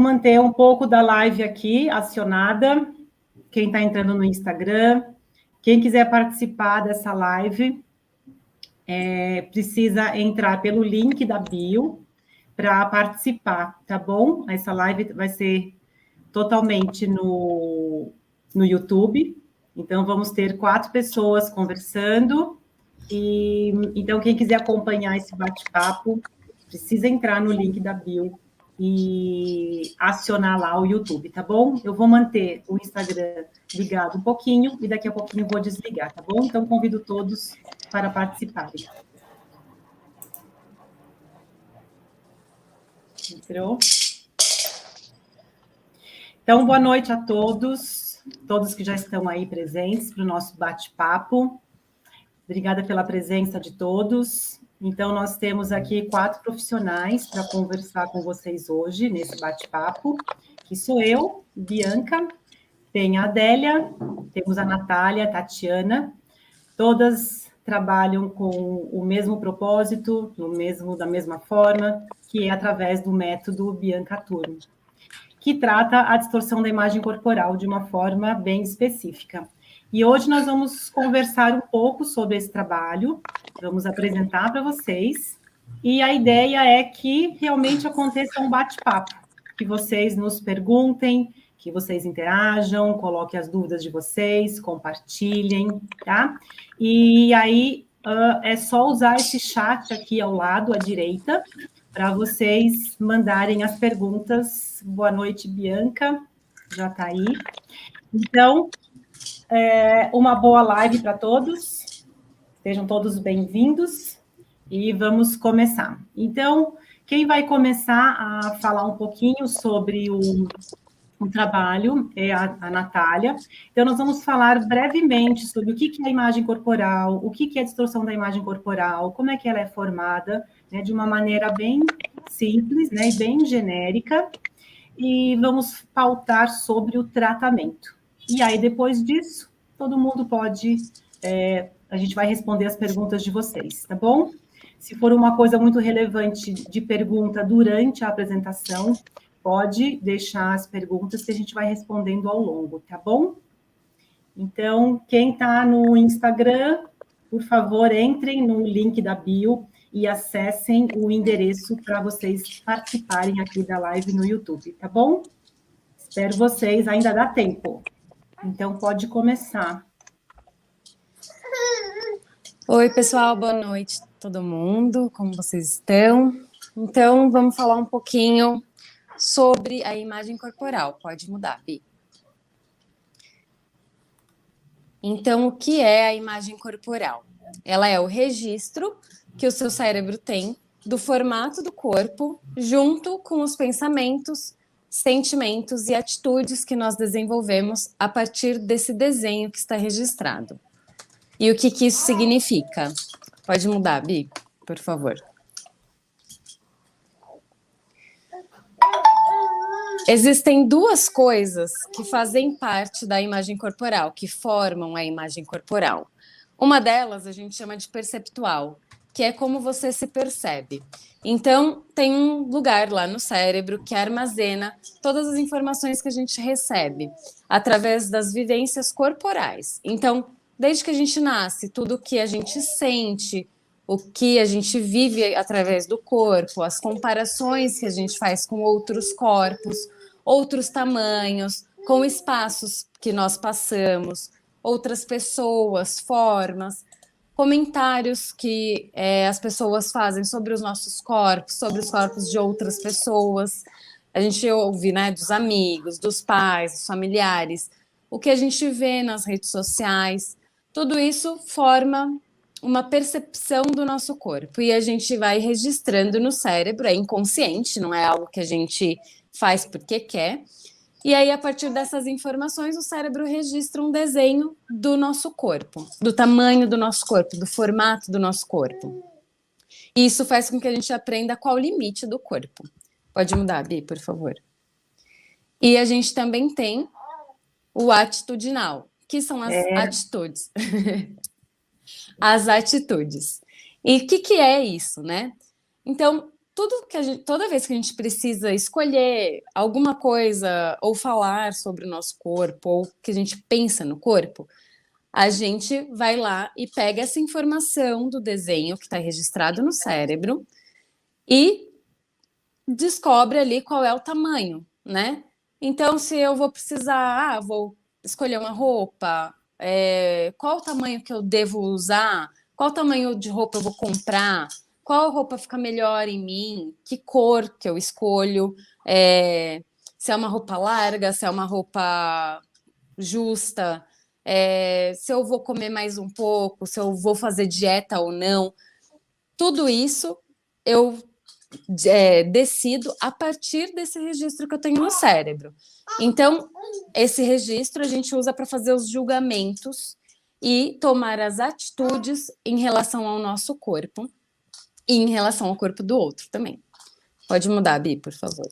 manter um pouco da live aqui acionada. Quem está entrando no Instagram, quem quiser participar dessa live, precisa entrar pelo link da bio para participar, tá bom? Essa live vai ser totalmente no YouTube. Então, vamos ter 4 pessoas conversando. E então, quem quiser acompanhar esse bate-papo, precisa entrar no link da bio e acionar lá o YouTube, tá bom? Eu vou manter o Instagram ligado um pouquinho e daqui a pouquinho eu vou desligar, tá bom? Então, convido todos para participarem. Entrou? Então, boa noite a todos que já estão aí presentes para o nosso bate-papo. Obrigada pela presença de todos. Então, nós temos aqui 4 profissionais para conversar com vocês hoje, nesse bate-papo, que sou eu, Bianca, tem a Adélia, temos a Natália, a Tatiana, todas trabalham com o mesmo propósito, da mesma forma, que é através do método Bianca Turmo, que trata a distorção da imagem corporal de uma forma bem específica. E hoje nós vamos conversar um pouco sobre esse trabalho, vamos apresentar para vocês, e a ideia é que realmente aconteça um bate-papo, que vocês nos perguntem, que vocês interajam, coloquem as dúvidas de vocês, compartilhem, tá? E aí é só usar esse chat aqui ao lado, à direita, para vocês mandarem as perguntas. Boa noite, Bianca, já está aí. Então, uma boa live para todos, sejam todos bem-vindos e vamos começar. Então, quem vai começar a falar um pouquinho sobre o trabalho é a Natália. Então, nós vamos falar brevemente sobre o que é a imagem corporal, o que é a distorção da imagem corporal, como é que ela é formada, né, de uma maneira bem simples, né, e bem genérica, e vamos pautar sobre o tratamento. E aí, depois disso, todo mundo pode... a gente vai responder as perguntas de vocês, tá bom? Se for uma coisa muito relevante de pergunta durante a apresentação, pode deixar as perguntas que a gente vai respondendo ao longo, tá bom? Então, quem está no Instagram, por favor, entrem no link da bio e acessem o endereço para vocês participarem aqui da live no YouTube, tá bom? Espero vocês, ainda dá tempo. Então, pode começar. Oi, pessoal, boa noite a todo mundo, como vocês estão? Então, vamos falar um pouquinho sobre a imagem corporal. Pode mudar, Bi. Então, o que é a imagem corporal? Ela é o registro que o seu cérebro tem do formato do corpo, junto com os pensamentos, sentimentos e atitudes que nós desenvolvemos a partir desse desenho que está registrado. E o que isso significa? Pode mudar, Bi, por favor. Existem 2 coisas que fazem parte da imagem corporal, que formam a imagem corporal. Uma delas a gente chama de perceptual, que é como você se percebe. Então, tem um lugar lá no cérebro que armazena todas as informações que a gente recebe através das vivências corporais. Então, desde que a gente nasce, tudo que a gente sente, o que a gente vive através do corpo, as comparações que a gente faz com outros corpos, outros tamanhos, com espaços que nós passamos, outras pessoas, formas, comentários que as pessoas fazem sobre os nossos corpos, sobre os corpos de outras pessoas. A gente ouve, né, dos amigos, dos pais, dos familiares, o que a gente vê nas redes sociais. Tudo isso forma uma percepção do nosso corpo e a gente vai registrando no cérebro, é inconsciente, não é algo que a gente faz porque quer. E aí, a partir dessas informações, o cérebro registra um desenho do nosso corpo, do tamanho do nosso corpo, do formato do nosso corpo. E isso faz com que a gente aprenda qual o limite do corpo. Pode mudar, Bi, por favor. E a gente também tem o atitudinal, que são as atitudes. As atitudes. E o que é isso, né? Então, toda vez que a gente precisa escolher alguma coisa ou falar sobre o nosso corpo, ou que a gente pensa no corpo, a gente vai lá e pega essa informação do desenho que está registrado no cérebro e descobre ali qual é o tamanho, né? Então, se eu vou precisar, vou escolher uma roupa, qual o tamanho que eu devo usar? Qual tamanho de roupa eu vou comprar? Qual roupa fica melhor em mim? Que cor que eu escolho? Se é uma roupa larga, se é uma roupa justa, se eu vou comer mais um pouco, se eu vou fazer dieta ou não. Tudo isso eu decido a partir desse registro que eu tenho no cérebro. Então, esse registro a gente usa para fazer os julgamentos e tomar as atitudes em relação ao nosso corpo e em relação ao corpo do outro também. Pode mudar, Bi, por favor.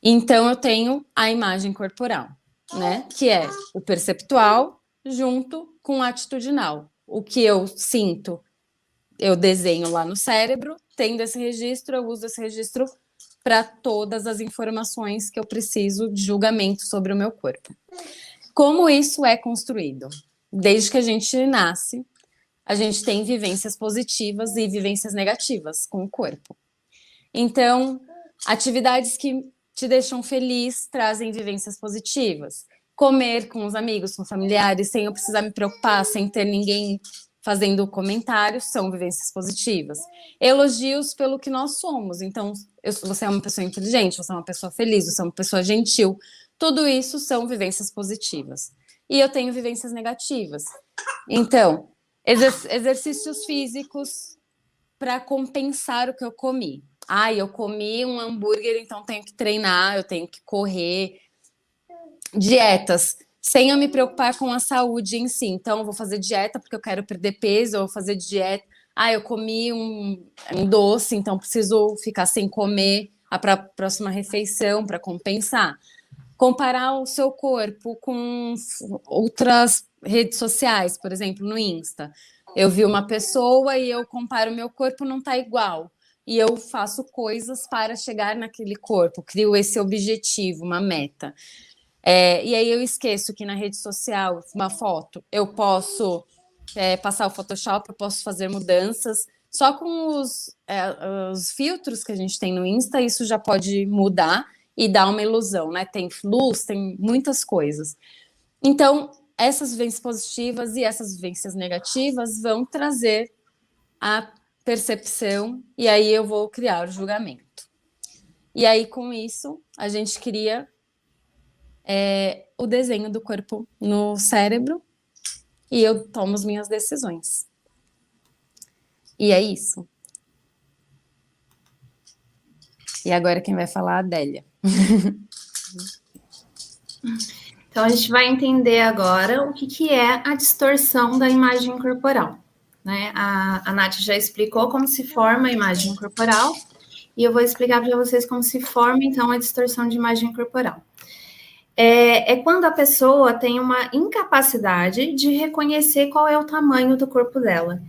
Então, eu tenho a imagem corporal, né? Que é o perceptual junto com o atitudinal. O que eu sinto, eu desenho lá no cérebro, tendo esse registro, eu uso esse registro para todas as informações que eu preciso de julgamento sobre o meu corpo. Como isso é construído? Desde que a gente nasce, a gente tem vivências positivas e vivências negativas com o corpo. Então, atividades que te deixam feliz trazem vivências positivas. Comer com os amigos, com familiares, sem eu precisar me preocupar, sem ter ninguém fazendo comentários, são vivências positivas. Elogios pelo que nós somos. Então, você é uma pessoa inteligente, você é uma pessoa feliz, você é uma pessoa gentil. Tudo isso são vivências positivas. E eu tenho vivências negativas. Então, exercícios físicos para compensar o que eu comi. Eu comi um hambúrguer, então tenho que treinar, eu tenho que correr. Dietas, sem eu me preocupar com a saúde em si. Então, eu vou fazer dieta porque eu quero perder peso, eu vou fazer dieta. Eu comi um doce, então preciso ficar sem comer para a próxima refeição, para compensar. Comparar o seu corpo com outras redes sociais, por exemplo, no Insta. Eu vi uma pessoa e eu comparo, meu corpo não está igual. E eu faço coisas para chegar naquele corpo, crio esse objetivo, uma meta. E aí eu esqueço que na rede social, uma foto, eu posso passar o Photoshop, eu posso fazer mudanças. Só com os filtros que a gente tem no Insta, isso já pode mudar e dar uma ilusão, né? Tem luz, tem muitas coisas. Então, essas vivências positivas e essas vivências negativas vão trazer a percepção e aí eu vou criar o julgamento. E aí, com isso, a gente cria o desenho do corpo no cérebro e eu tomo as minhas decisões. E é isso. E agora quem vai falar é a Adélia. Então, a gente vai entender agora o que é a distorção da imagem corporal. Né? A Nath já explicou como se forma a imagem corporal e eu vou explicar para vocês como se forma, então, a distorção de imagem corporal. É quando a pessoa tem uma incapacidade de reconhecer qual é o tamanho do corpo dela.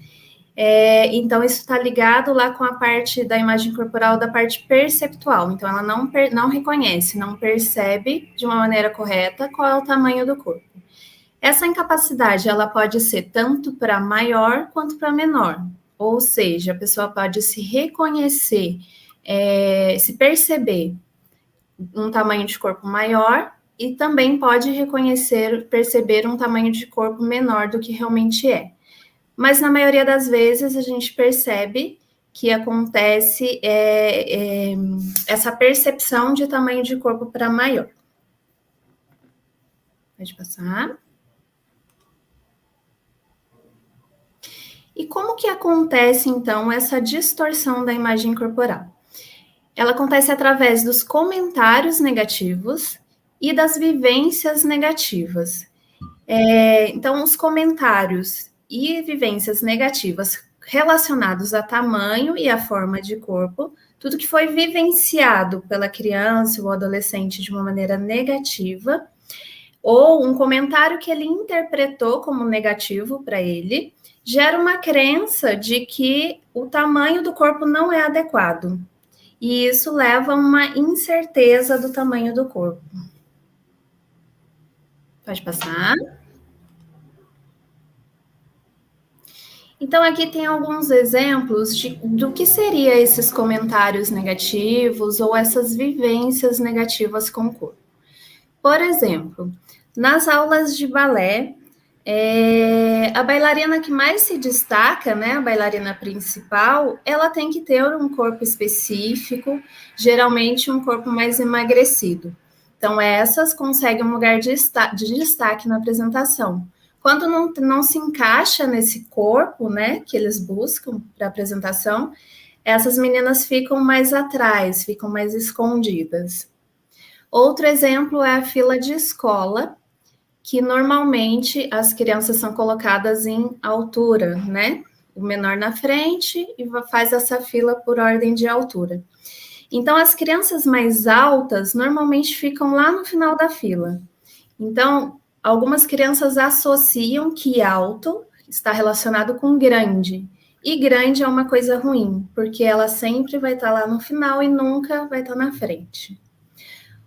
Então, isso está ligado lá com a parte da imagem corporal, da parte perceptual. Então, ela não reconhece, não percebe de uma maneira correta qual é o tamanho do corpo. Essa incapacidade, ela pode ser tanto para maior quanto para menor. Ou seja, a pessoa pode se reconhecer, se perceber um tamanho de corpo maior e também pode perceber um tamanho de corpo menor do que realmente é. Mas, na maioria das vezes, a gente percebe que acontece essa percepção de tamanho de corpo para maior. Pode passar. E como que acontece, então, essa distorção da imagem corporal? Ela acontece através dos comentários negativos e das vivências negativas. Então, os comentários e vivências negativas relacionados a tamanho e a forma de corpo, tudo que foi vivenciado pela criança ou adolescente de uma maneira negativa, ou um comentário que ele interpretou como negativo para ele, gera uma crença de que o tamanho do corpo não é adequado. E isso leva a uma incerteza do tamanho do corpo. Pode passar. Então, aqui tem alguns exemplos do que seriam esses comentários negativos ou essas vivências negativas com o corpo. Por exemplo, nas aulas de balé, a bailarina que mais se destaca, né, a bailarina principal, ela tem que ter um corpo específico, geralmente um corpo mais emagrecido. Então, essas conseguem um lugar de destaque na apresentação. Quando não se encaixa nesse corpo, né, que eles buscam para a apresentação, essas meninas ficam mais atrás, ficam mais escondidas. Outro exemplo é a fila de escola, que normalmente as crianças são colocadas em altura, né? O menor na frente e faz essa fila por ordem de altura. Então, as crianças mais altas normalmente ficam lá no final da fila. Então, algumas crianças associam que alto está relacionado com grande. E grande é uma coisa ruim, porque ela sempre vai estar lá no final e nunca vai estar na frente.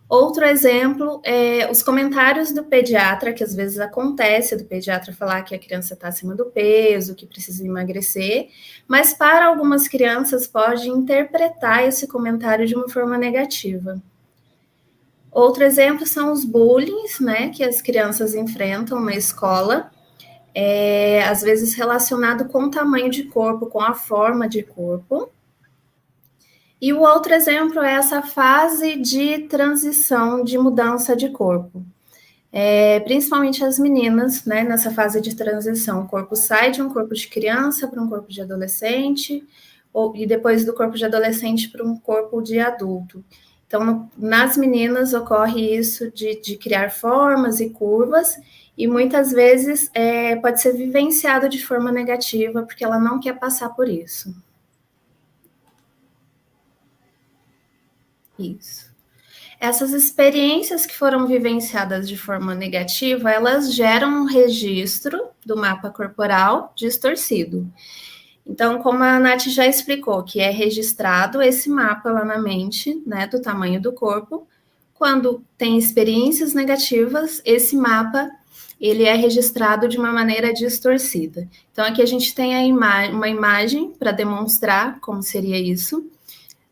Outro exemplo é os comentários do pediatra, que às vezes acontece do pediatra falar que a criança está acima do peso, que precisa emagrecer, mas para algumas crianças pode interpretar esse comentário de uma forma negativa. Outro exemplo são os bullying, né, que as crianças enfrentam na escola, às vezes relacionado com o tamanho de corpo, com a forma de corpo. E o outro exemplo é essa fase de transição, de mudança de corpo. Principalmente as meninas, né, nessa fase de transição, o corpo sai de um corpo de criança para um corpo de adolescente, e depois do corpo de adolescente para um corpo de adulto. Então, nas meninas ocorre isso de criar formas e curvas, e muitas vezes pode ser vivenciado de forma negativa, porque ela não quer passar por isso. Isso. Essas experiências que foram vivenciadas de forma negativa, elas geram um registro do mapa corporal distorcido. Então, como a Nath já explicou, que é registrado esse mapa lá na mente, né, do tamanho do corpo. Quando tem experiências negativas, esse mapa, ele é registrado de uma maneira distorcida. Então, aqui a gente tem uma imagem para demonstrar como seria isso.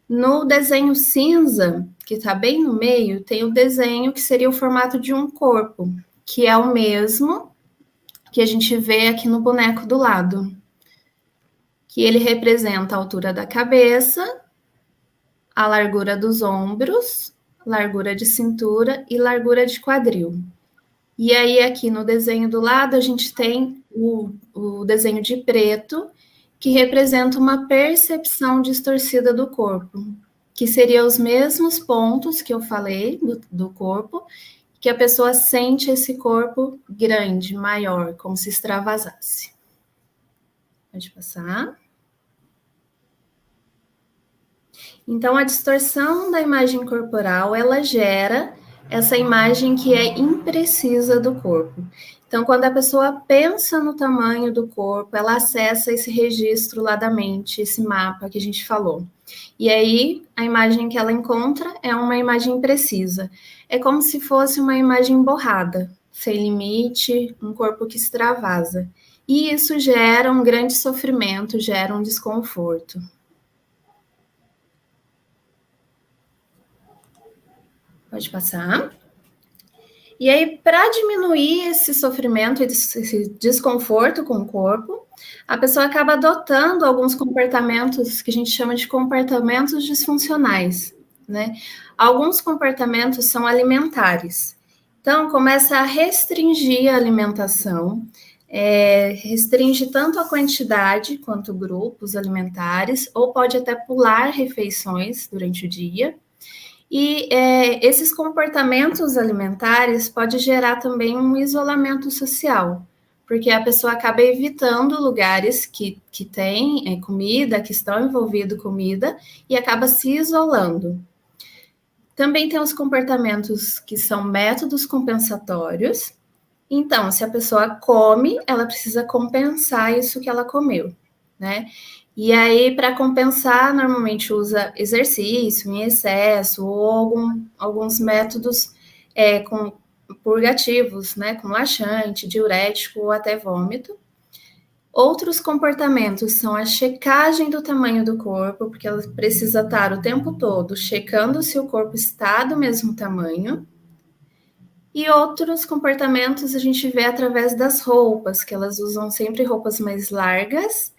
No desenho cinza, que está bem no meio, tem o desenho que seria o formato de um corpo, que é o mesmo que a gente vê aqui no boneco do lado. Que ele representa a altura da cabeça, a largura dos ombros, largura de cintura e largura de quadril. E aí, aqui no desenho do lado, a gente tem o desenho de preto, que representa uma percepção distorcida do corpo, que seriam os mesmos pontos que eu falei do corpo, que a pessoa sente esse corpo grande, maior, como se extravasasse. Pode passar. Então, a distorção da imagem corporal, ela gera essa imagem que é imprecisa do corpo. Então, quando a pessoa pensa no tamanho do corpo, ela acessa esse registro lá da mente, esse mapa que a gente falou. E aí, a imagem que ela encontra é uma imagem imprecisa. É como se fosse uma imagem borrada, sem limite, um corpo que extravasa. E isso gera um grande sofrimento, gera um desconforto. Pode passar. E aí, para diminuir esse sofrimento e esse desconforto com o corpo, a pessoa acaba adotando alguns comportamentos que a gente chama de comportamentos disfuncionais, né? Alguns comportamentos são alimentares. Então, começa a restringir a alimentação, restringe tanto a quantidade quanto grupos alimentares, ou pode até pular refeições durante o dia. E esses comportamentos alimentares podem gerar também um isolamento social, porque a pessoa acaba evitando lugares que têm comida, que estão envolvidos comida, e acaba se isolando. Também tem os comportamentos que são métodos compensatórios, Então, se a pessoa come, ela precisa compensar isso que ela comeu, né? E aí, para compensar, normalmente usa exercício em excesso ou alguns métodos com purgativos, né? Com laxante, diurético ou até vômito. Outros comportamentos são a checagem do tamanho do corpo, porque ela precisa estar o tempo todo checando se o corpo está do mesmo tamanho. E outros comportamentos a gente vê através das roupas, que elas usam sempre roupas mais largas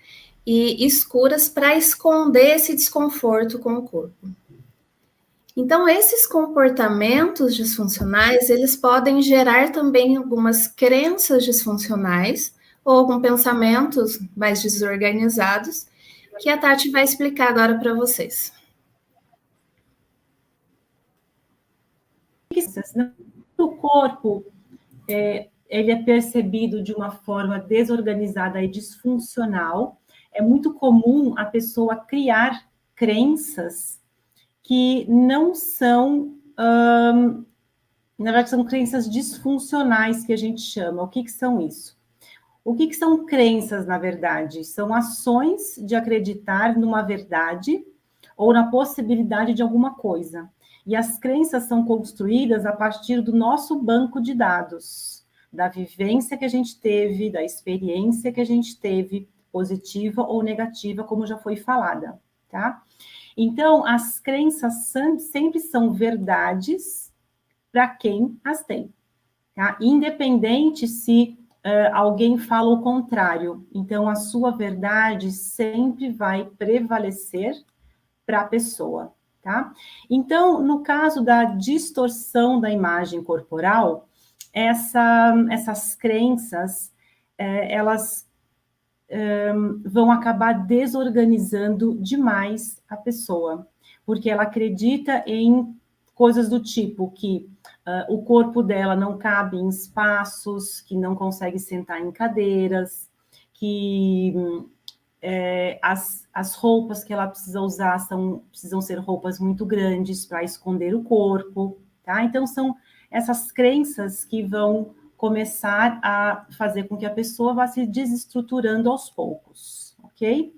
e escuras para esconder esse desconforto com o corpo. Então, esses comportamentos disfuncionais, eles podem gerar também algumas crenças disfuncionais ou alguns pensamentos mais desorganizados, que a Tati vai explicar agora para vocês. O corpo, ele é percebido de uma forma desorganizada e disfuncional. É muito comum a pessoa criar crenças que não são, na verdade, são crenças disfuncionais que a gente chama. O que são isso? O que são crenças, na verdade? São ações de acreditar numa verdade ou na possibilidade de alguma coisa. E as crenças são construídas a partir do nosso banco de dados, da vivência que a gente teve, da experiência que a gente teve, positiva ou negativa, como já foi falada, tá? Então, as crenças sempre são verdades para quem as tem, tá? Independente se alguém fala o contrário. Então, a sua verdade sempre vai prevalecer para a pessoa, tá? Então, no caso da distorção da imagem corporal, essas crenças, elas vão acabar desorganizando demais a pessoa, porque ela acredita em coisas do tipo que o corpo dela não cabe em espaços, que não consegue sentar em cadeiras, que as roupas que ela precisa usar precisam ser roupas muito grandes para esconder o corpo, tá? Então, são essas crenças que vão começar a fazer com que a pessoa vá se desestruturando aos poucos, ok?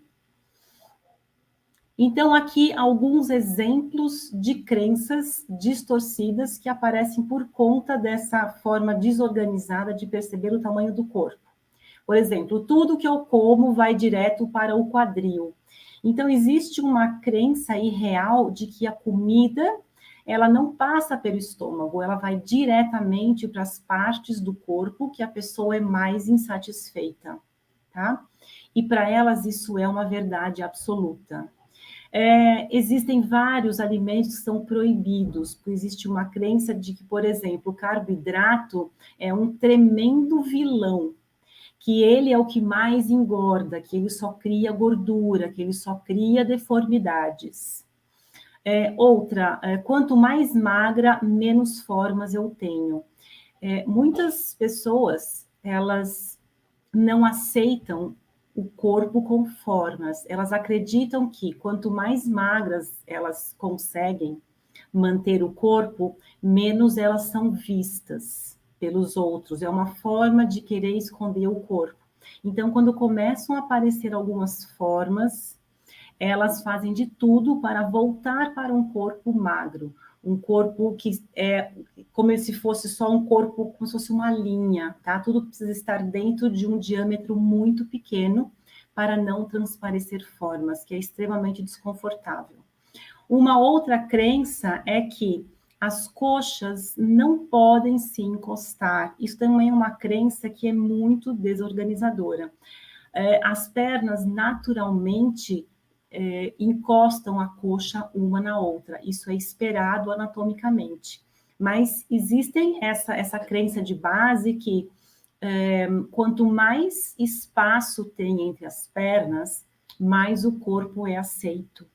Então, aqui alguns exemplos de crenças distorcidas que aparecem por conta dessa forma desorganizada de perceber o tamanho do corpo. Por exemplo, tudo que eu como vai direto para o quadril. Então, existe uma crença irreal de que a comida, ela não passa pelo estômago, ela vai diretamente para as partes do corpo que a pessoa é mais insatisfeita, tá? E para elas isso é uma verdade absoluta. Existem vários alimentos que são proibidos, porque existe uma crença de que, por exemplo, o carboidrato é um tremendo vilão, que ele é o que mais engorda, que ele só cria gordura, que ele só cria deformidades. Quanto mais magra, menos formas eu tenho. Muitas pessoas, elas não aceitam o corpo com formas, elas acreditam que quanto mais magras elas conseguem manter o corpo, menos elas são vistas pelos outros, é uma forma de querer esconder o corpo. Então, quando começam a aparecer algumas formas, elas fazem de tudo para voltar para um corpo magro, um corpo que é como se fosse só um corpo, como se fosse uma linha, tá? Tudo precisa estar dentro de um diâmetro muito pequeno para não transparecer formas, que é extremamente desconfortável. Uma outra crença é que as coxas não podem se encostar. Isso também é uma crença que é muito desorganizadora. As pernas, naturalmente, encostam a coxa uma na outra. Isso é esperado anatomicamente. Mas existem essa crença de base que quanto mais espaço tem entre as pernas, mais o corpo é aceito.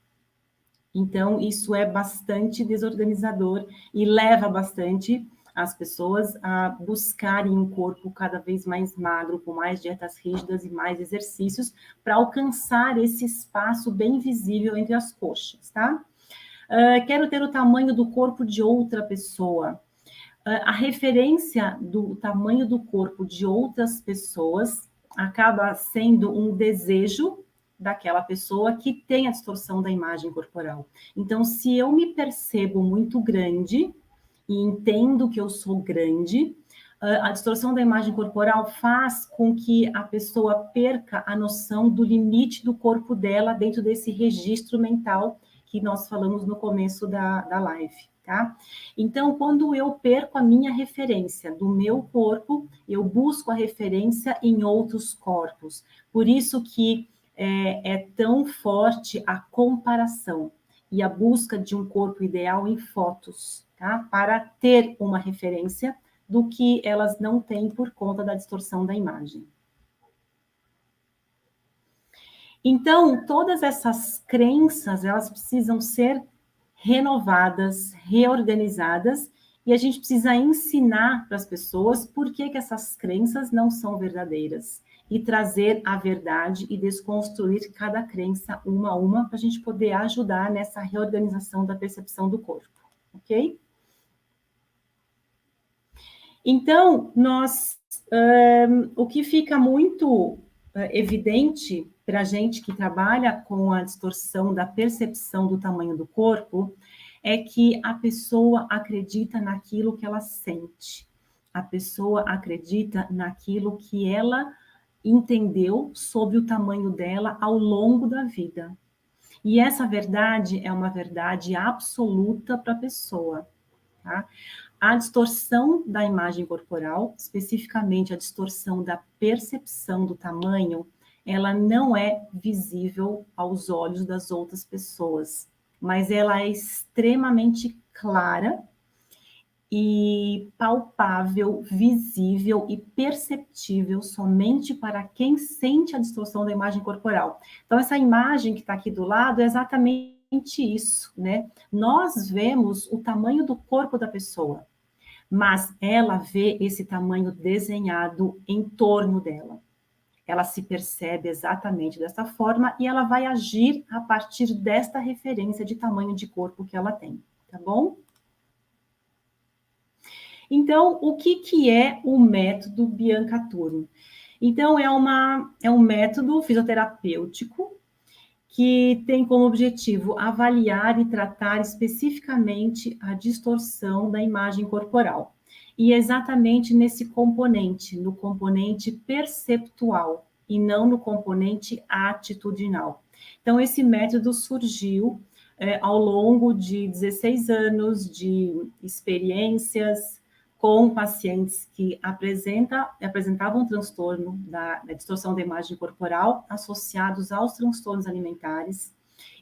Então, isso é bastante desorganizador e leva bastante as pessoas a buscarem um corpo cada vez mais magro, com mais dietas rígidas e mais exercícios, para alcançar esse espaço bem visível entre as coxas, tá? Quero ter o tamanho do corpo de outra pessoa. A referência do tamanho do corpo de outras pessoas acaba sendo um desejo daquela pessoa que tem a distorção da imagem corporal. Então, se eu me percebo muito grande e entendo que eu sou grande, a distorção da imagem corporal faz com que a pessoa perca a noção do limite do corpo dela dentro desse registro mental que nós falamos no começo da live, tá? Então, quando eu perco a minha referência do meu corpo, eu busco a referência em outros corpos. Por isso que é tão forte a comparação e a busca de um corpo ideal em fotos, tá? Para ter uma referência do que elas não têm por conta da distorção da imagem. Então, todas essas crenças, elas precisam ser renovadas, reorganizadas, e a gente precisa ensinar para as pessoas por que essas crenças não são verdadeiras, e trazer a verdade e desconstruir cada crença uma a uma, para a gente poder ajudar nessa reorganização da percepção do corpo, ok? Então, o que fica muito evidente para a gente que trabalha com a distorção da percepção do tamanho do corpo é que a pessoa acredita naquilo que ela sente, a pessoa acredita naquilo que ela entendeu sobre o tamanho dela ao longo da vida. E essa verdade é uma verdade absoluta para a pessoa, tá? A distorção da imagem corporal, especificamente a distorção da percepção do tamanho, ela não é visível aos olhos das outras pessoas, mas ela é extremamente clara e palpável, visível e perceptível somente para quem sente a distorção da imagem corporal. Então, essa imagem que está aqui do lado é exatamente isso, né? Nós vemos o tamanho do corpo da pessoa, mas ela vê esse tamanho desenhado em torno dela. Ela se percebe exatamente dessa forma e ela vai agir a partir desta referência de tamanho de corpo que ela tem, tá bom? Então, o que é o método Bianca Turro? Então, é um método fisioterapêutico que tem como objetivo avaliar e tratar especificamente a distorção da imagem corporal. E exatamente nesse componente, no componente perceptual, e não no componente atitudinal. Então, esse método surgiu ao longo de 16 anos de experiências com pacientes que apresentavam transtorno da distorção da imagem corporal associados aos transtornos alimentares.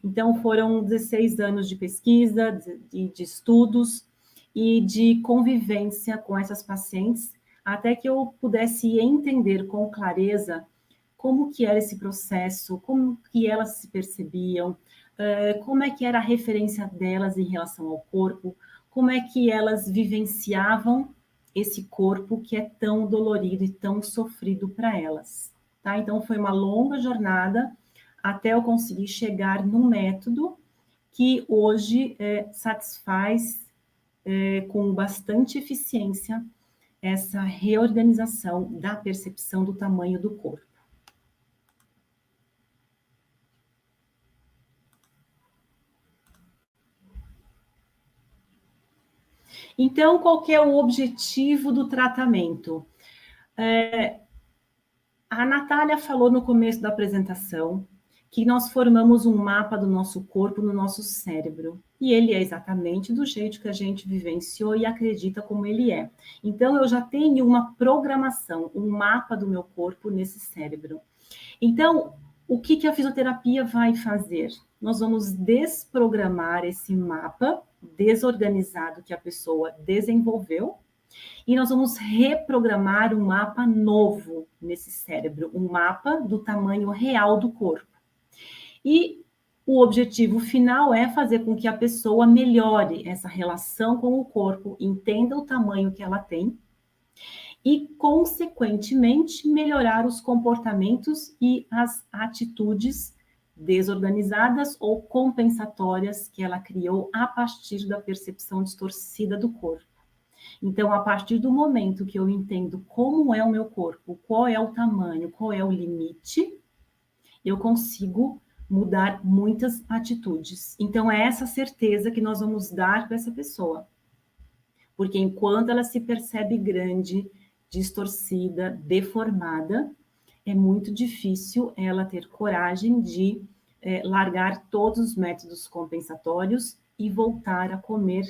Então, foram 16 anos de pesquisa, de estudos e de convivência com essas pacientes, até que eu pudesse entender com clareza como que era esse processo, como que elas se percebiam, como é que era a referência delas em relação ao corpo, como é que elas vivenciavam esse corpo que é tão dolorido e tão sofrido para elas, tá? Então, foi uma longa jornada até eu conseguir chegar num método que hoje satisfaz com bastante eficiência essa reorganização da percepção do tamanho do corpo. Então, qual que é o objetivo do tratamento? A Natália falou no começo da apresentação que nós formamos um mapa do nosso corpo no nosso cérebro. E ele é exatamente do jeito que a gente vivenciou e acredita como ele é. Então, eu já tenho uma programação, um mapa do meu corpo nesse cérebro. Então, o que a fisioterapia vai fazer? Nós vamos desprogramar esse mapa desorganizado que a pessoa desenvolveu e nós vamos reprogramar um mapa novo nesse cérebro, um mapa do tamanho real do corpo. E o objetivo final é fazer com que a pessoa melhore essa relação com o corpo, entenda o tamanho que ela tem e, consequentemente, melhorar os comportamentos e as atitudes desorganizadas ou compensatórias que ela criou a partir da percepção distorcida do corpo. Então, a partir do momento que eu entendo como é o meu corpo, qual é o tamanho, qual é o limite, eu consigo mudar muitas atitudes. Então, é essa certeza que nós vamos dar para essa pessoa. Porque enquanto ela se percebe grande, distorcida, deformada, é muito difícil ela ter coragem de largar todos os métodos compensatórios e voltar a comer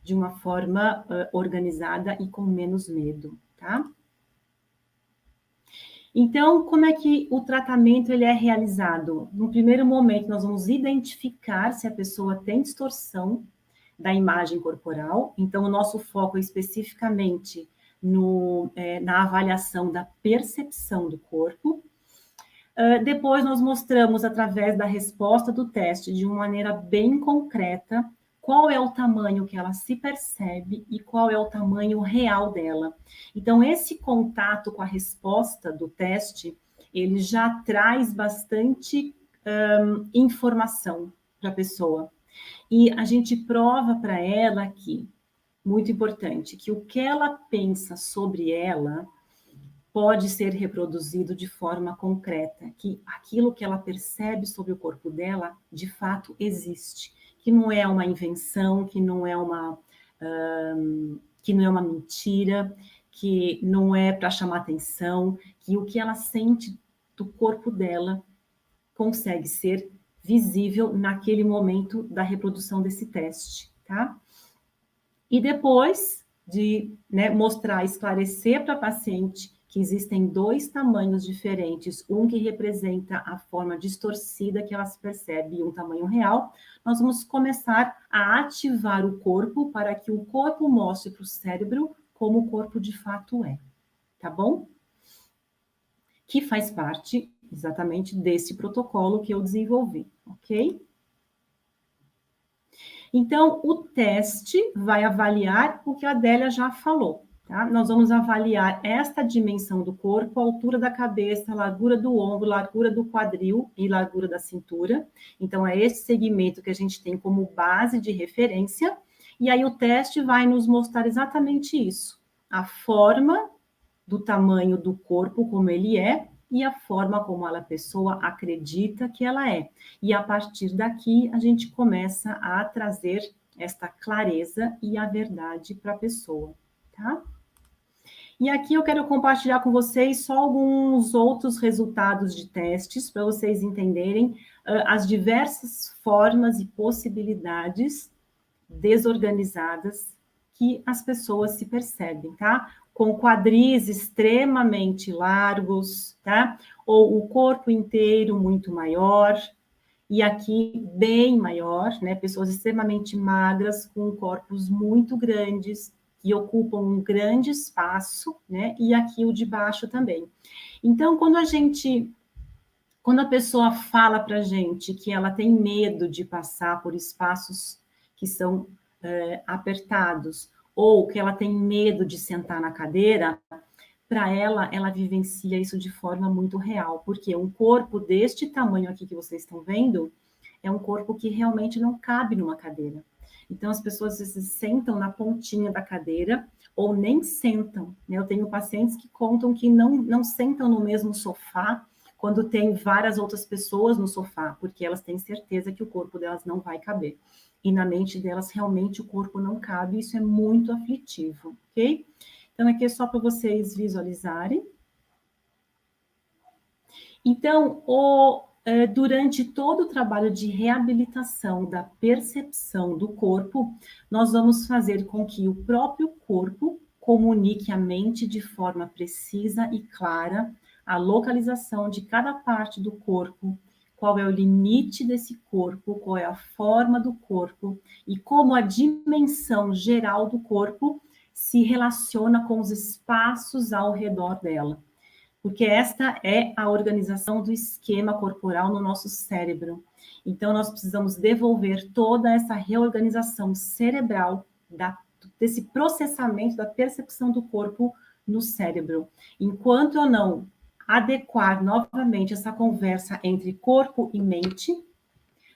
de uma forma organizada e com menos medo, tá? Então, como é que o tratamento ele é realizado? No primeiro momento, nós vamos identificar se a pessoa tem distorção da imagem corporal. Então, o nosso foco é especificamente na avaliação da percepção do corpo. Depois, nós mostramos, através da resposta do teste, de uma maneira bem concreta, qual é o tamanho que ela se percebe e qual é o tamanho real dela. Então, esse contato com a resposta do teste, ele já traz bastante informação para a pessoa. E a gente prova para ela que, muito importante, que o que ela pensa sobre ela pode ser reproduzido de forma concreta, que aquilo que ela percebe sobre o corpo dela, de fato, existe, que não é uma invenção, que não é uma mentira, que não é para chamar atenção, que o que ela sente do corpo dela consegue ser visível naquele momento da reprodução desse teste, tá? E depois de mostrar, esclarecer para a paciente que existem 2 tamanhos diferentes, um que representa a forma distorcida que ela se percebe e um tamanho real, nós vamos começar a ativar o corpo para que o corpo mostre para o cérebro como o corpo de fato é, tá bom? Que faz parte exatamente desse protocolo que eu desenvolvi, ok? Então, o teste vai avaliar o que a Adélia já falou, tá? Nós vamos avaliar esta dimensão do corpo, a altura da cabeça, a largura do ombro, largura do quadril e largura da cintura. Então, é esse segmento que a gente tem como base de referência. E aí, o teste vai nos mostrar exatamente isso. A forma do tamanho do corpo, como ele é, e a forma como a pessoa acredita que ela é. E a partir daqui, a gente começa a trazer esta clareza e a verdade para a pessoa, tá? E aqui eu quero compartilhar com vocês só alguns outros resultados de testes, para vocês entenderem as diversas formas e possibilidades desorganizadas que as pessoas se percebem, tá? Com quadris extremamente largos, tá? Ou o corpo inteiro muito maior, e aqui bem maior, né? Pessoas extremamente magras, com corpos muito grandes, que ocupam um grande espaço, né? E aqui o de baixo também. Então, quando a pessoa fala para a gente que ela tem medo de passar por espaços que são apertados, ou que ela tem medo de sentar na cadeira, para ela vivencia isso de forma muito real, porque um corpo deste tamanho aqui que vocês estão vendo, é um corpo que realmente não cabe numa cadeira. Então, as pessoas às vezes sentam na pontinha da cadeira, ou nem sentam, né? Eu tenho pacientes que contam que não sentam no mesmo sofá, quando tem várias outras pessoas no sofá, porque elas têm certeza que o corpo delas não vai caber. E na mente delas, realmente, o corpo não cabe, e isso é muito aflitivo, ok? Então, aqui é só para vocês visualizarem. Então, durante todo o trabalho de reabilitação da percepção do corpo, nós vamos fazer com que o próprio corpo comunique à mente de forma precisa e clara a localização de cada parte do corpo, qual é o limite desse corpo, qual é a forma do corpo e como a dimensão geral do corpo se relaciona com os espaços ao redor dela. Porque esta é a organização do esquema corporal no nosso cérebro. Então, nós precisamos devolver toda essa reorganização cerebral desse processamento da percepção do corpo no cérebro. Enquanto eu não adequar novamente essa conversa entre corpo e mente,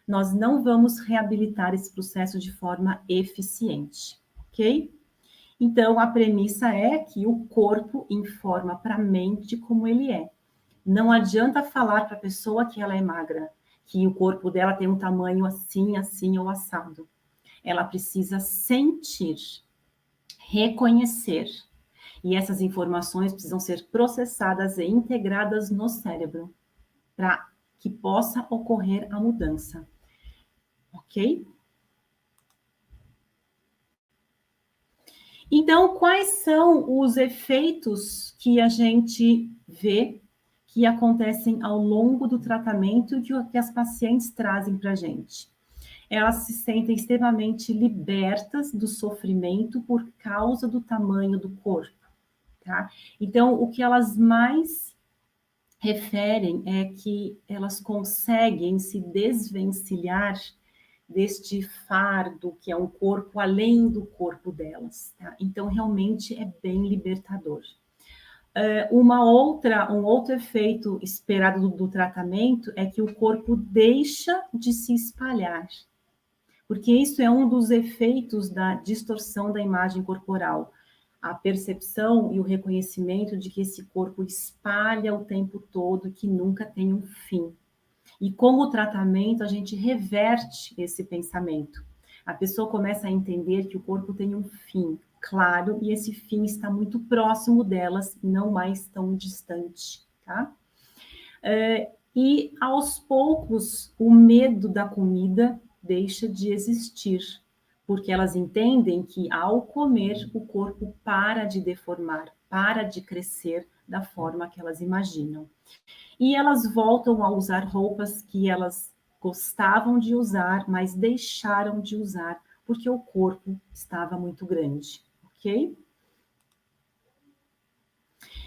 nós não vamos reabilitar esse processo de forma eficiente, ok? Então, a premissa é que o corpo informa para a mente como ele é. Não adianta falar para a pessoa que ela é magra, que o corpo dela tem um tamanho assim, assim ou assado. Ela precisa sentir, reconhecer. E essas informações precisam ser processadas e integradas no cérebro para que possa ocorrer a mudança. Ok? Então, quais são os efeitos que a gente vê que acontecem ao longo do tratamento que as pacientes trazem para a gente? Elas se sentem extremamente libertas do sofrimento por causa do tamanho do corpo, tá? Então, o que elas mais referem é que elas conseguem se desvencilhar deste fardo que é um corpo além do corpo delas, tá? Então, realmente é bem libertador. Um outro efeito esperado do tratamento é que o corpo deixa de se espalhar, porque isso é um dos efeitos da distorção da imagem corporal. A percepção e o reconhecimento de que esse corpo espalha o tempo todo e que nunca tem um fim. E com o tratamento, a gente reverte esse pensamento. A pessoa começa a entender que o corpo tem um fim, claro, e esse fim está muito próximo delas, não mais tão distante, tá? E aos poucos, o medo da comida deixa de existir, porque elas entendem que ao comer, o corpo para de deformar, para de crescer da forma que elas imaginam. E elas voltam a usar roupas que elas gostavam de usar, mas deixaram de usar, porque o corpo estava muito grande, ok?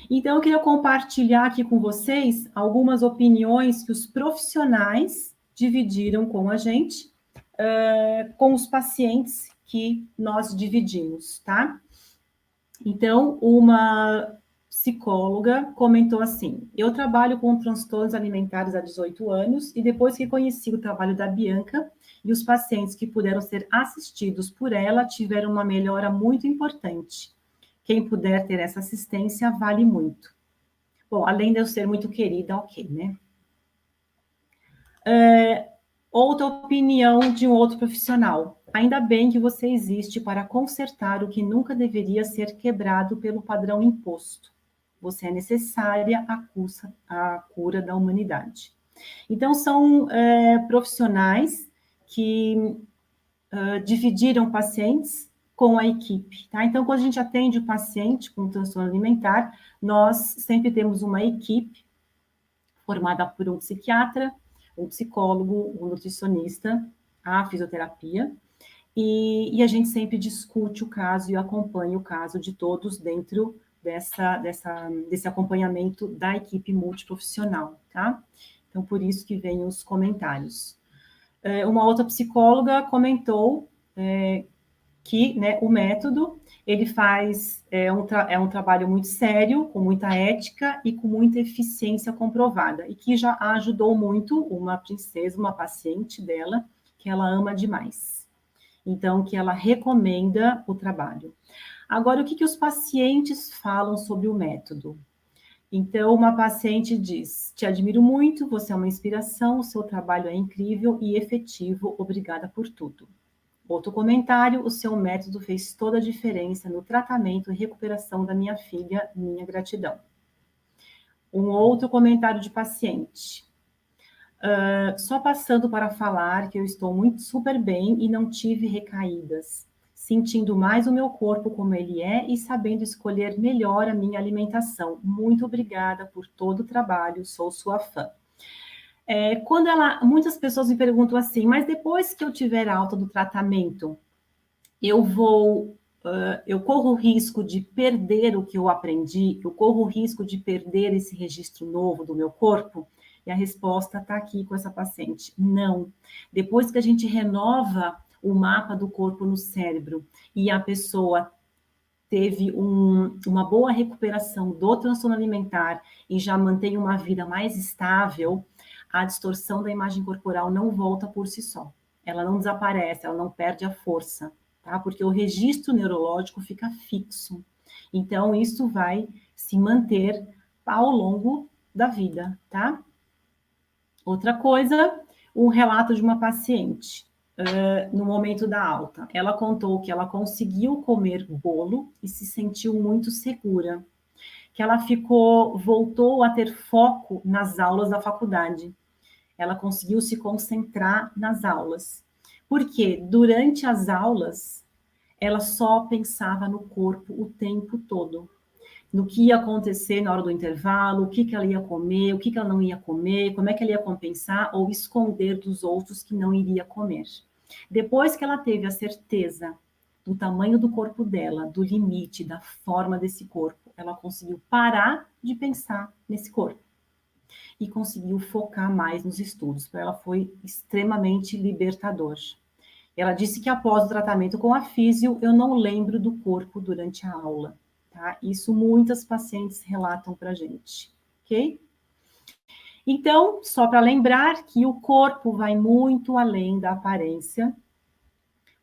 Então, eu queria compartilhar aqui com vocês algumas opiniões que os profissionais dividiram com a gente, com os pacientes que nós dividimos, tá? Então, uma psicóloga comentou assim: eu trabalho com transtornos alimentares há 18 anos e depois que conheci o trabalho da Bianca e os pacientes que puderam ser assistidos por ela tiveram uma melhora muito importante. Quem puder ter essa assistência vale muito. Bom, além de eu ser muito querida, ok, né? Outra opinião de um outro profissional. Ainda bem que você existe para consertar o que nunca deveria ser quebrado pelo padrão imposto. Você é necessária à cura da humanidade. Então, são profissionais que dividiram pacientes com a equipe, tá? Então, quando a gente atende o paciente com transtorno alimentar, nós sempre temos uma equipe formada por um psiquiatra, um psicólogo, um nutricionista, a fisioterapia, e a gente sempre discute o caso e acompanha o caso de todos dentro desse acompanhamento da equipe multiprofissional, tá? Então, por isso que vem os comentários. Uma outra psicóloga comentou que, né, o método, ele faz, um trabalho muito sério, com muita ética e com muita eficiência comprovada, e que já ajudou muito uma princesa, uma paciente dela, que ela ama demais. Então, que ela recomenda o trabalho. Agora, o que os pacientes falam sobre o método? Então, uma paciente diz: te admiro muito, você é uma inspiração, o seu trabalho é incrível e efetivo, obrigada por tudo. Outro comentário: o seu método fez toda a diferença no tratamento e recuperação da minha filha, minha gratidão. Um outro comentário de paciente: só passando para falar que eu estou muito super bem e não tive recaídas, sentindo mais o meu corpo como ele é e sabendo escolher melhor a minha alimentação. Muito obrigada por todo o trabalho, sou sua fã. Muitas pessoas me perguntam assim: mas depois que eu tiver alta do tratamento, eu corro o risco de perder o que eu aprendi? Eu corro o risco de perder esse registro novo do meu corpo? E a resposta está aqui com essa paciente: não. Depois que a gente renova o mapa do corpo no cérebro e a pessoa teve uma boa recuperação do transtorno alimentar e já mantém uma vida mais estável, a distorção da imagem corporal não volta por si só. Ela não desaparece, ela não perde a força, tá? Porque o registro neurológico fica fixo. Então, isso vai se manter ao longo da vida, tá? Outra coisa, um relato de uma paciente, no momento da alta. Ela contou que ela conseguiu comer bolo e se sentiu muito segura. Que ela voltou a ter foco nas aulas da faculdade. Ela conseguiu se concentrar nas aulas. Porque durante as aulas, ela só pensava no corpo o tempo todo. No que ia acontecer na hora do intervalo, o que ela ia comer, o que ela não ia comer, como é que ela ia compensar ou esconder dos outros que não iria comer. Depois que ela teve a certeza do tamanho do corpo dela, do limite, da forma desse corpo, ela conseguiu parar de pensar nesse corpo e conseguiu focar mais nos estudos. Para ela foi extremamente libertador. Ela disse que após o tratamento com a físio, eu não lembro do corpo durante a aula. Tá? Isso muitas pacientes relatam para a gente, ok? Então, só para lembrar que o corpo vai muito além da aparência,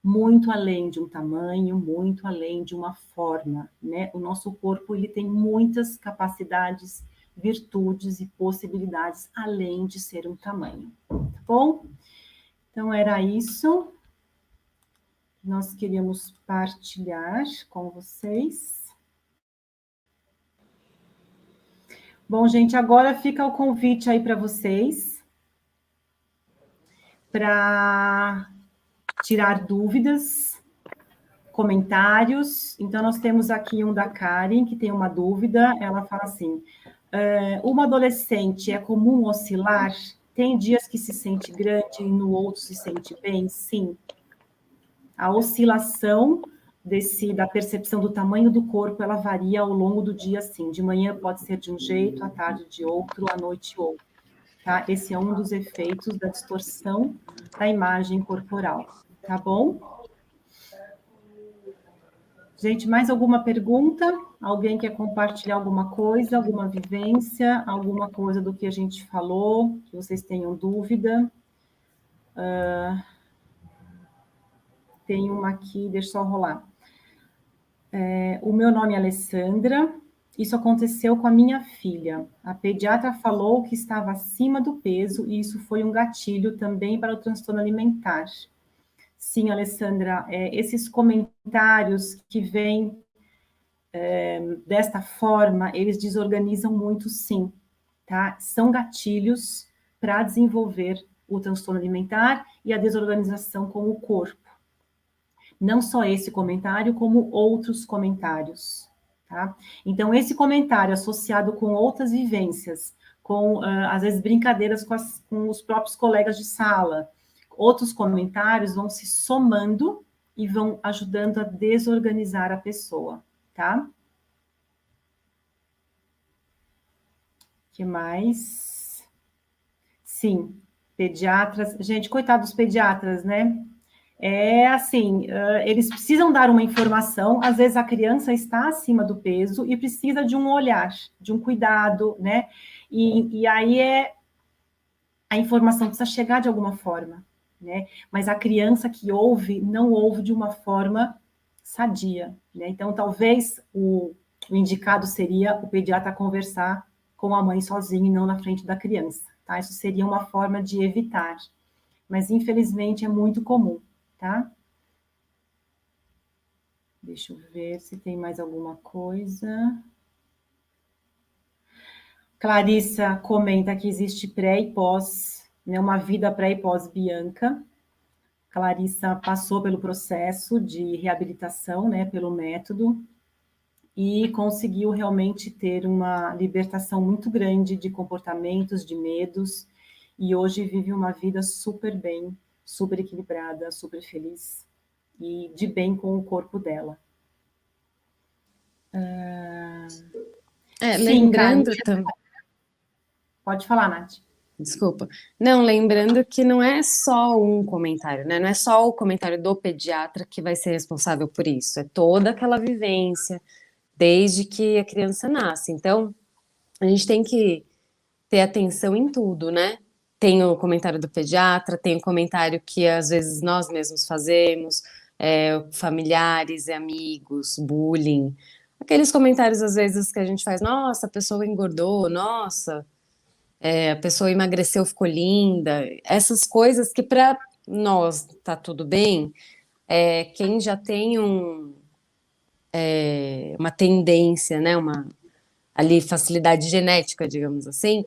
muito além de um tamanho, muito além de uma forma, né? O nosso corpo, ele tem muitas capacidades, virtudes e possibilidades, além de ser um tamanho, tá bom? Então, era isso que nós queríamos partilhar com vocês. Bom, gente, agora fica o convite aí para vocês, para tirar dúvidas, comentários. Então, nós temos aqui um da Karen, que tem uma dúvida. Ela fala assim, uma adolescente é comum oscilar? Tem dias que se sente grande e no outro se sente bem? Sim. A oscilação da percepção do tamanho do corpo, ela varia ao longo do dia, sim. De manhã pode ser de um jeito, à tarde de outro, à noite outro. Tá? Esse é um dos efeitos da distorção da imagem corporal. Tá bom? Gente, mais alguma pergunta? Alguém quer compartilhar alguma coisa, alguma vivência, alguma coisa do que a gente falou, que vocês tenham dúvida? Tem uma aqui, deixa eu só rolar. O meu nome é Alessandra. Isso aconteceu com a minha filha. A pediatra falou que estava acima do peso e isso foi um gatilho também para o transtorno alimentar. Sim, Alessandra, esses comentários que vêm desta forma, eles desorganizam muito, sim, tá? São gatilhos para desenvolver o transtorno alimentar e a desorganização com o corpo. Não só esse comentário, como outros comentários, tá? Então, esse comentário associado com outras vivências, com, às vezes, brincadeiras com os próprios colegas de sala, outros comentários vão se somando e vão ajudando a desorganizar a pessoa, tá? O que mais? Sim, pediatras. Gente, coitados dos pediatras, né? Assim, eles precisam dar uma informação, às vezes a criança está acima do peso e precisa de um olhar, de um cuidado, né? E aí a informação precisa chegar de alguma forma, né? Mas a criança que ouve, não ouve de uma forma sadia, né? Então, talvez o indicado seria o pediatra conversar com a mãe sozinho e não na frente da criança, tá? Isso seria uma forma de evitar, mas infelizmente é muito comum. Tá? Deixa eu ver se tem mais alguma coisa. Clarissa comenta que existe pré e pós, né, uma vida pré e pós Bianca. Clarissa passou pelo processo de reabilitação, né, pelo método, e conseguiu realmente ter uma libertação muito grande de comportamentos, de medos, e hoje vive uma vida super bem, super equilibrada, super feliz. E de bem com o corpo dela. Sim, lembrando também. Pode falar, Nath. Desculpa. Não, lembrando que não é só um comentário, né? Não é só o comentário do pediatra que vai ser responsável por isso. É toda aquela vivência desde que a criança nasce. Então, a gente tem que ter atenção em tudo, né? Tem o comentário do pediatra, tem o comentário que às vezes nós mesmos fazemos, familiares e amigos, bullying, aqueles comentários às vezes que a gente faz, nossa, a pessoa engordou, nossa, a pessoa emagreceu, ficou linda, essas coisas que para nós tá tudo bem, quem já tem uma tendência, né, uma ali facilidade genética, digamos assim,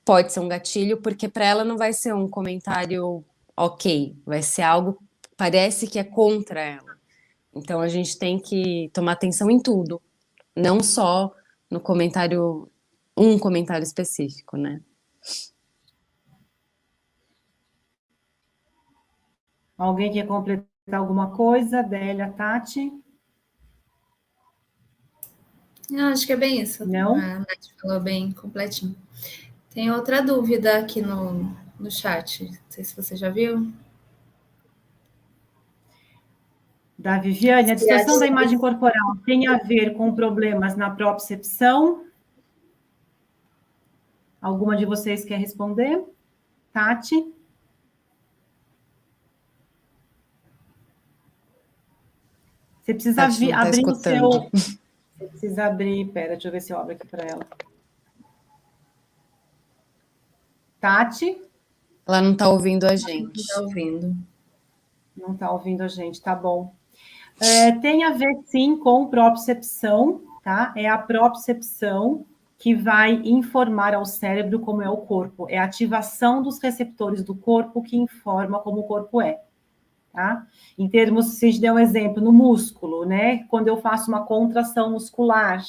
pode ser um gatilho, porque para ela não vai ser um comentário ok, vai ser algo parece que é contra ela. Então a gente tem que tomar atenção em tudo, não só no comentário, um comentário específico, né? Alguém quer completar alguma coisa? Adélia, Tati? Eu acho que é bem isso. Não? A Nath falou bem completinho. Tem outra dúvida aqui no chat. Não sei se você já viu. Da Viviane, a distorção da imagem corporal tem a ver com problemas na propriocepção? Alguma de vocês quer responder? Tati? Você precisa Tati não tá abrir o seu... escutando. Você precisa abrir... Pera, deixa eu ver se eu abro aqui para ela. Tati? Ela não tá ouvindo a Não gente. está ouvindo. Não está ouvindo a gente, tá bom. Tem a ver, sim, com propriocepção, tá? É a propriocepção que vai informar ao cérebro como é o corpo. É a ativação dos receptores do corpo que informa como o corpo é, tá? Em termos, se a gente der um exemplo, no músculo, né? Quando eu faço uma contração muscular,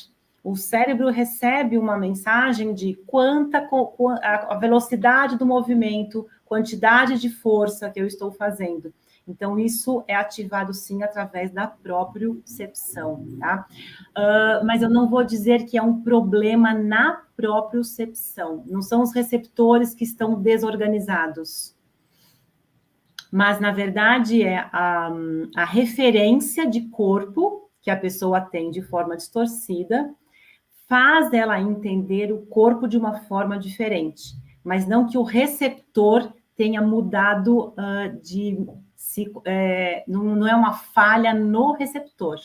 o cérebro recebe uma mensagem de a velocidade do movimento, quantidade de força que eu estou fazendo. Então, isso é ativado, sim, através da propriocepção, tá? Mas eu não vou dizer que é um problema na propriocepção. Não são os receptores que estão desorganizados. Mas, na verdade, é a referência de corpo que a pessoa tem de forma distorcida faz ela entender o corpo de uma forma diferente, mas não que o receptor tenha mudado não é uma falha no receptor.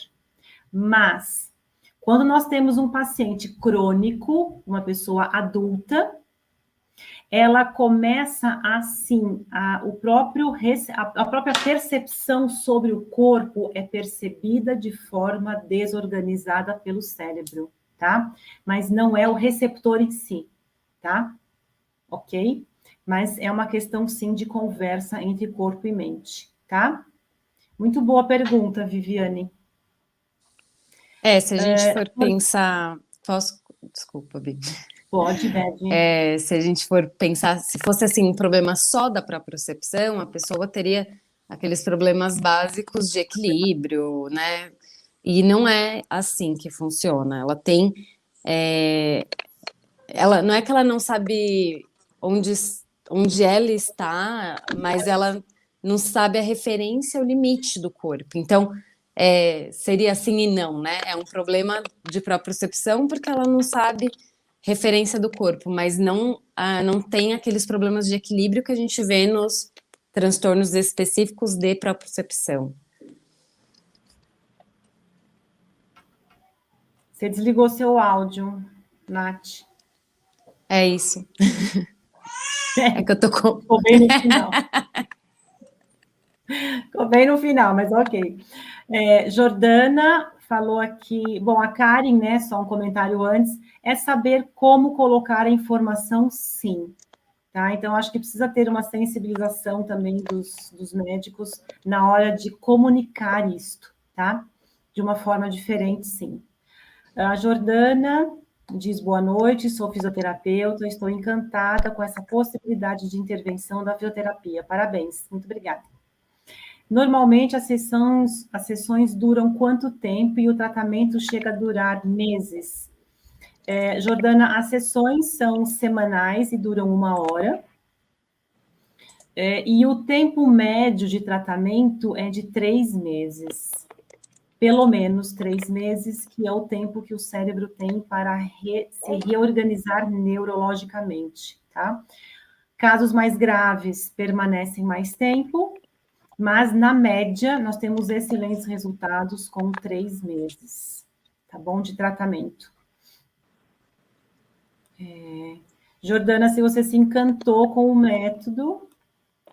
Mas, quando nós temos um paciente crônico, uma pessoa adulta, ela começa assim, a própria percepção sobre o corpo é percebida de forma desorganizada pelo cérebro, tá? Mas não é o receptor em si, tá? Ok? Mas é uma questão, sim, de conversa entre corpo e mente, tá? Muito boa pergunta, Viviane. Se a gente for pensar... Desculpa, Bi. Pode, Beth. Se a gente for pensar, se fosse assim um problema só da propriocepção, a pessoa teria aqueles problemas básicos de equilíbrio, né? E não é assim que funciona. Ela tem, ela não é que ela não sabe onde ela está, mas ela não sabe a referência, o limite do corpo. Então, seria assim e não, né? É um problema de propriocepção porque ela não sabe referência do corpo, mas não tem aqueles problemas de equilíbrio que a gente vê nos transtornos específicos de propriocepção. Você desligou seu áudio, Nath. É isso. É que eu tô com... Ficou bem no final. Ficou bem no final, mas ok. Jordana falou aqui... Bom, a Karen, né, só um comentário antes, é saber como colocar a informação, sim. Tá? Então, acho que precisa ter uma sensibilização também dos médicos na hora de comunicar isto, tá? De uma forma diferente, sim. A Jordana diz, boa noite, sou fisioterapeuta, estou encantada com essa possibilidade de intervenção da fisioterapia. Parabéns, muito obrigada. Normalmente, as sessões duram quanto tempo e o tratamento chega a durar meses? Jordana, as sessões são semanais e duram 1 hora. E o tempo médio de tratamento é de 3 meses. Pelo menos 3 meses, que é o tempo que o cérebro tem para se reorganizar neurologicamente, tá? Casos mais graves permanecem mais tempo, mas, na média, nós temos excelentes resultados com 3 meses, tá bom? De tratamento. Jordana, se você se encantou com o método,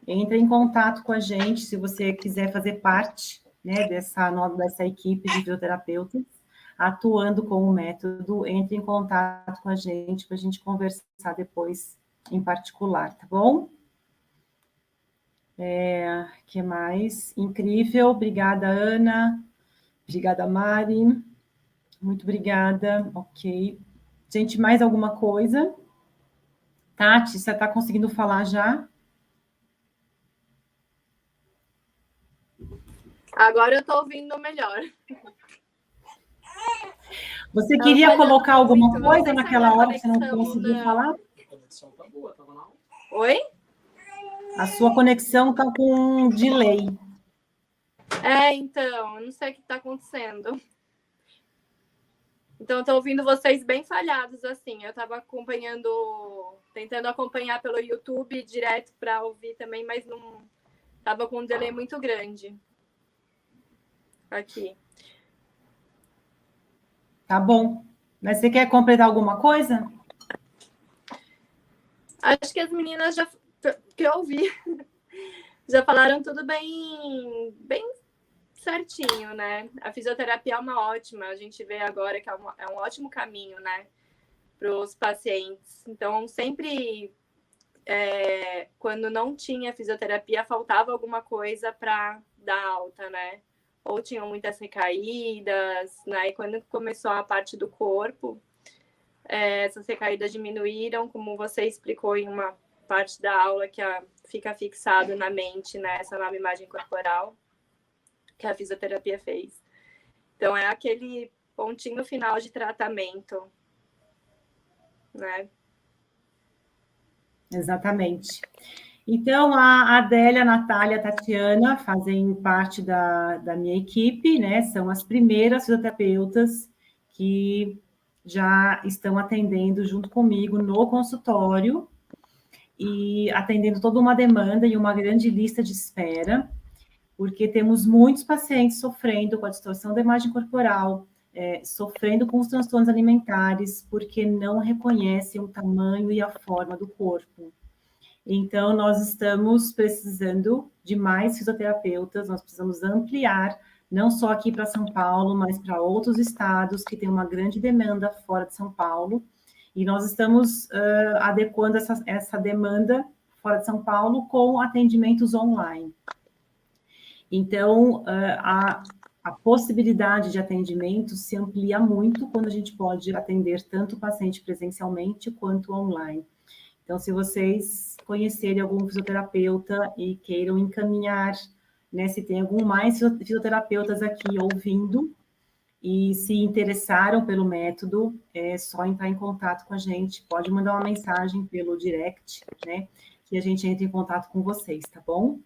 entre em contato com a gente, se você quiser fazer parte, né, dessa equipe de fisioterapeutas, atuando com o método, entre em contato com a gente para a gente conversar depois em particular, tá bom? Que mais? Incrível, obrigada, Ana, obrigada, Mari, muito obrigada, ok. Gente, mais alguma coisa? Tati, você está conseguindo falar já? Agora eu estou ouvindo melhor. Você queria colocar alguma muito, coisa naquela hora que você não conseguiu falar? A conexão tá boa, tava na aula. Oi? A sua conexão está com um delay. Então, eu não sei o que está acontecendo. Então, eu tô ouvindo vocês bem falhados, assim. Eu estava tentando acompanhar pelo YouTube direto para ouvir também, mas não estava com um delay muito grande. Aqui. Tá bom. Mas você quer completar alguma coisa? Acho que as meninas que eu ouvi já falaram tudo bem certinho, né? A fisioterapia é uma ótima. A gente vê agora que é um ótimo caminho, né? Para os pacientes. Então, sempre quando não tinha fisioterapia, faltava alguma coisa para dar alta, né? Ou tinham muitas recaídas, né? E quando começou a parte do corpo, essas recaídas diminuíram, como você explicou em uma parte da aula, que fica fixado na mente, né? Essa nova imagem corporal que a fisioterapia fez. Então, é aquele pontinho final de tratamento, né? Exatamente. Então, a Adélia, a Natália, a Tatiana fazem parte da minha equipe, né? São as primeiras fisioterapeutas que já estão atendendo junto comigo no consultório e atendendo toda uma demanda e uma grande lista de espera, porque temos muitos pacientes sofrendo com a distorção da imagem corporal, sofrendo com os transtornos alimentares, porque não reconhecem o tamanho e a forma do corpo. Então, nós estamos precisando de mais fisioterapeutas, nós precisamos ampliar, não só aqui para São Paulo, mas para outros estados que têm uma grande demanda fora de São Paulo, e nós estamos adequando essa demanda fora de São Paulo com atendimentos online. Então, a possibilidade de atendimento se amplia muito quando a gente pode atender tanto o paciente presencialmente quanto online. Então, se vocês conhecerem algum fisioterapeuta e queiram encaminhar, né, se tem algum mais fisioterapeutas aqui ouvindo e se interessaram pelo método, é só entrar em contato com a gente, pode mandar uma mensagem pelo direct, né, que a gente entra em contato com vocês, tá bom?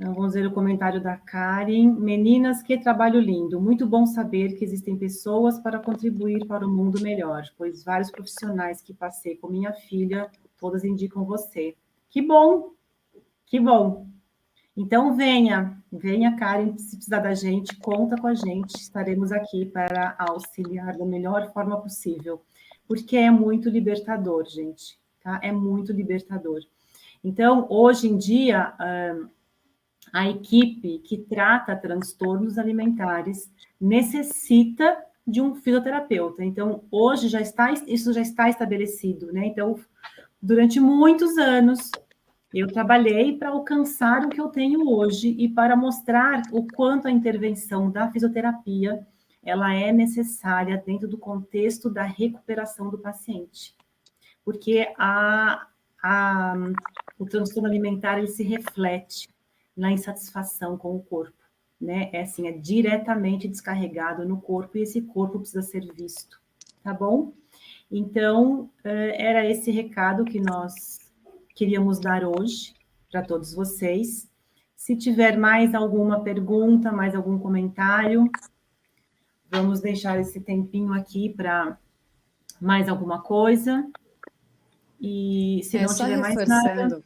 Então, vamos ver o comentário da Karen. Meninas, que trabalho lindo. Muito bom saber que existem pessoas para contribuir para o mundo melhor, pois vários profissionais que passei com minha filha, todas indicam você. Que bom, que bom. Então, venha, Karen, se precisar da gente, conta com a gente, estaremos aqui para auxiliar da melhor forma possível, porque é muito libertador, gente, tá? É muito libertador. Então, hoje em dia, a equipe que trata transtornos alimentares necessita de um fisioterapeuta. Então, hoje isso já está estabelecido, né? Então, durante muitos anos, eu trabalhei para alcançar o que eu tenho hoje e para mostrar o quanto a intervenção da fisioterapia ela é necessária dentro do contexto da recuperação do paciente. Porque o transtorno alimentar ele se reflete na insatisfação com o corpo, né? É assim, é diretamente descarregado no corpo e esse corpo precisa ser visto, tá bom? Então, era esse recado que nós queríamos dar hoje para todos vocês. Se tiver mais alguma pergunta, mais algum comentário, vamos deixar esse tempinho aqui para mais alguma coisa. E se não tiver mais nada...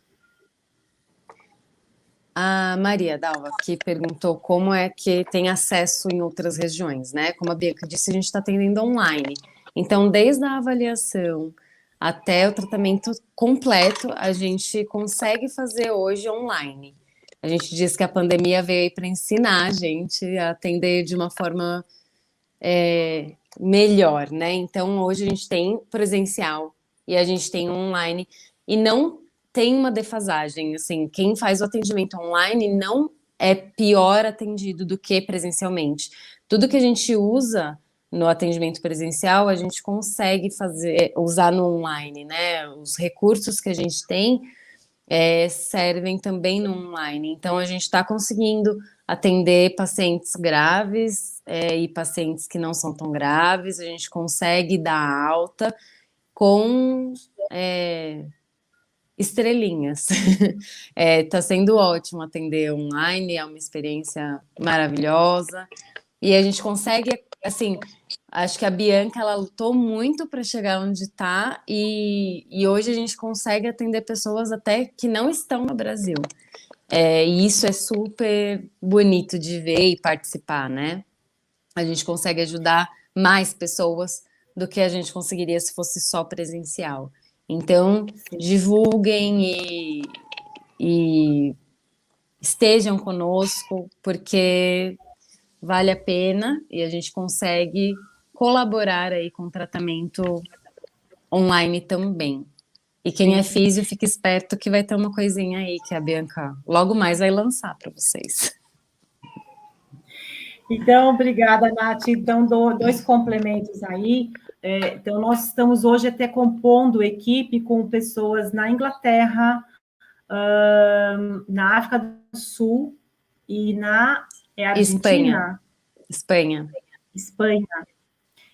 a Maria Dalva, que perguntou como é que tem acesso em outras regiões, né? Como a Bianca disse, a gente está atendendo online. Então, desde a avaliação até o tratamento completo, a gente consegue fazer hoje online. A gente diz que a pandemia veio aí para ensinar a gente a atender de uma forma melhor, né? Então, hoje a gente tem presencial e a gente tem online e não tem uma defasagem, assim, quem faz o atendimento online não é pior atendido do que presencialmente. Tudo que a gente usa no atendimento presencial, a gente consegue usar no online, né? Os recursos que a gente tem servem também no online. Então, a gente está conseguindo atender pacientes graves e pacientes que não são tão graves, a gente consegue dar alta com estrelinhas. Tá sendo ótimo atender online, é uma experiência maravilhosa. E a gente consegue, assim, acho que a Bianca, ela lutou muito para chegar onde está e hoje a gente consegue atender pessoas até que não estão no Brasil. E isso é super bonito de ver e participar, né? A gente consegue ajudar mais pessoas do que a gente conseguiria se fosse só presencial. Então, divulguem e estejam conosco, porque vale a pena e a gente consegue colaborar aí com o tratamento online também. E quem é físio, fica esperto que vai ter uma coisinha aí que a Bianca logo mais vai lançar para vocês. Então, obrigada, Nath. Então, dois complementos aí. Então, nós estamos hoje até compondo equipe com pessoas na Inglaterra, na África do Sul e na Argentina? Espanha.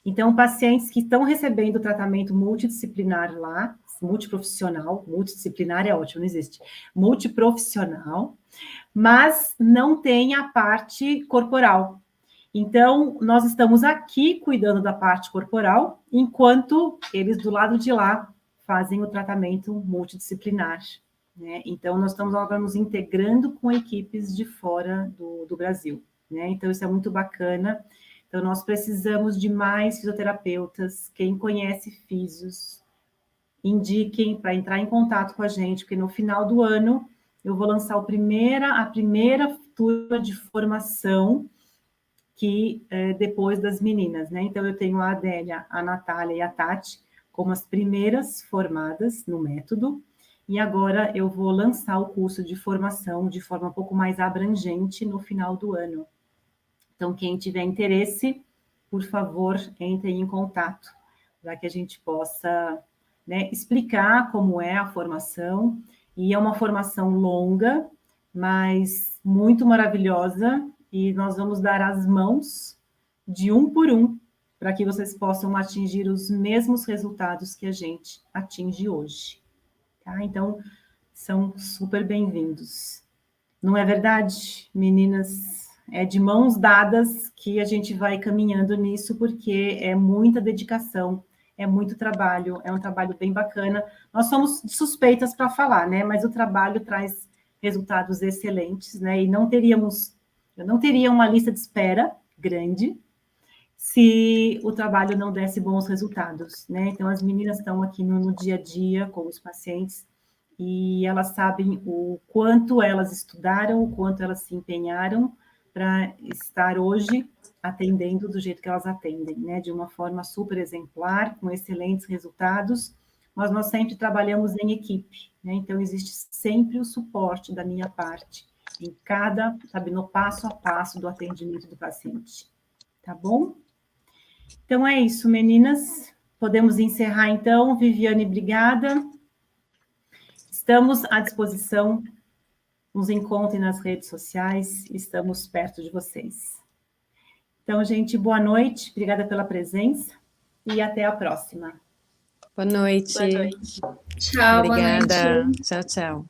Então, pacientes que estão recebendo tratamento multidisciplinar lá, multiprofissional, multidisciplinar é ótimo, não existe, multiprofissional, mas não tem a parte corporal. Então, nós estamos aqui cuidando da parte corporal, enquanto eles do lado de lá fazem o tratamento multidisciplinar, né? Então, nós estamos agora nos integrando com equipes de fora do Brasil, né? Então, isso é muito bacana. Então, nós precisamos de mais fisioterapeutas. Quem conhece físios, indiquem para entrar em contato com a gente, porque no final do ano eu vou lançar a primeira turma de formação que depois das meninas, né? Então, eu tenho a Adélia, a Natália e a Tati como as primeiras formadas no método, e agora eu vou lançar o curso de formação de forma um pouco mais abrangente no final do ano. Então, quem tiver interesse, por favor, entre em contato, para que a gente possa, né, explicar como é a formação. E é uma formação longa, mas muito maravilhosa, e nós vamos dar as mãos de um por um, para que vocês possam atingir os mesmos resultados que a gente atinge hoje. Tá? Então, são super bem-vindos. Não é verdade, meninas? É de mãos dadas que a gente vai caminhando nisso, porque é muita dedicação, é muito trabalho, é um trabalho bem bacana. Nós somos suspeitas para falar, né? Mas o trabalho traz resultados excelentes, né? E eu não teria uma lista de espera grande se o trabalho não desse bons resultados, né? Então, as meninas estão aqui no dia a dia com os pacientes e elas sabem o quanto elas estudaram, o quanto elas se empenharam para estar hoje atendendo do jeito que elas atendem, né? De uma forma super exemplar, com excelentes resultados, mas nós sempre trabalhamos em equipe, né? Então, existe sempre o suporte da minha parte, em cada, sabe, no passo a passo do atendimento do paciente. Tá bom? Então, é isso, meninas. Podemos encerrar, então. Viviane, obrigada. Estamos à disposição. Nos encontrem nas redes sociais. Estamos perto de vocês. Então, gente, boa noite. Obrigada pela presença. E até a próxima. Boa noite. Tchau, Obrigada. boa noite. Tchau, tchau.